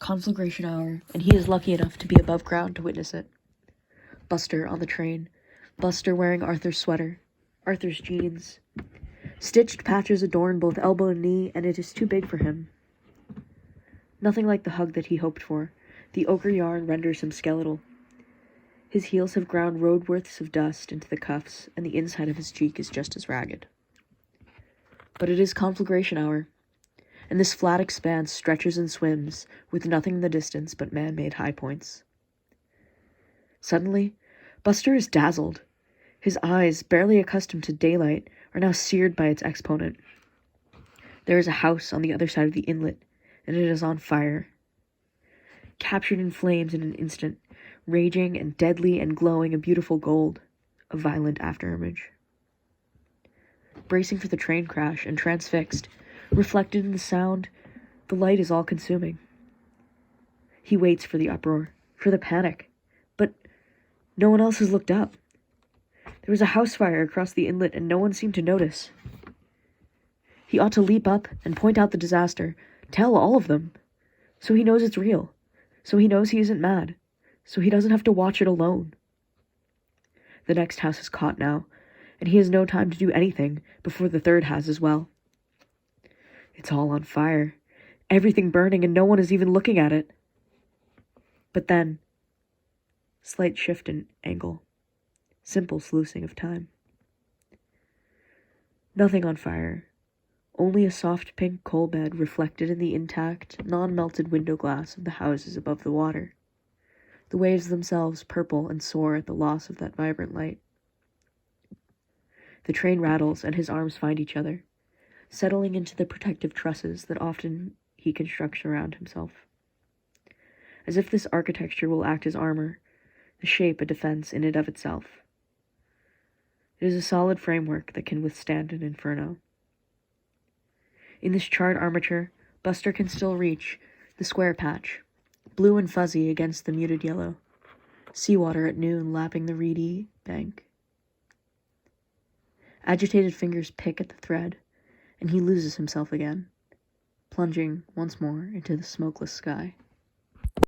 conflagration hour, and he is lucky enough to be above ground to witness it. Buster on the train. Buster wearing Arthur's sweater. Arthur's jeans. Stitched patches adorn both elbow and knee, and it is too big for him. Nothing like the hug that he hoped for. The ochre yarn renders him skeletal. His heels have ground roadworths of dust into the cuffs, and the inside of his cheek is just as ragged. But it is conflagration hour, and this flat expanse stretches and swims, with nothing in the distance but man-made high points. Suddenly, Buster is dazzled. His eyes, barely accustomed to daylight, are now seared by its exponent. There is a house on the other side of the inlet, and it is on fire. Captured in flames in an instant, raging and deadly and glowing a beautiful gold, a violent afterimage. Bracing for the train crash and transfixed, reflected in the sound, the light is all-consuming. He waits for the uproar, for the panic, but no one else has looked up. There was a house fire across the inlet, and no one seemed to notice. He ought to leap up and point out the disaster, tell all of them, so he knows it's real, so he knows he isn't mad, so he doesn't have to watch it alone. The next house is caught now, and he has no time to do anything before the third has as well. It's all on fire, everything burning, and no one is even looking at it. But then, slight shift in angle, simple sluicing of time. Nothing on fire, only a soft pink coal bed reflected in the intact, non-melted window glass of the houses above the water. The waves themselves purple and sore at the loss of that vibrant light. The train rattles and his arms find each other, settling into the protective trusses that often he constructs around himself. As if this architecture will act as armor, the shape a defense in and of itself. It is a solid framework that can withstand an inferno. In this charred armature, Buster can still reach the square patch, blue and fuzzy against the muted yellow, seawater at noon lapping the reedy bank. Agitated fingers pick at the thread, and he loses himself again, plunging once more into the smokeless sky.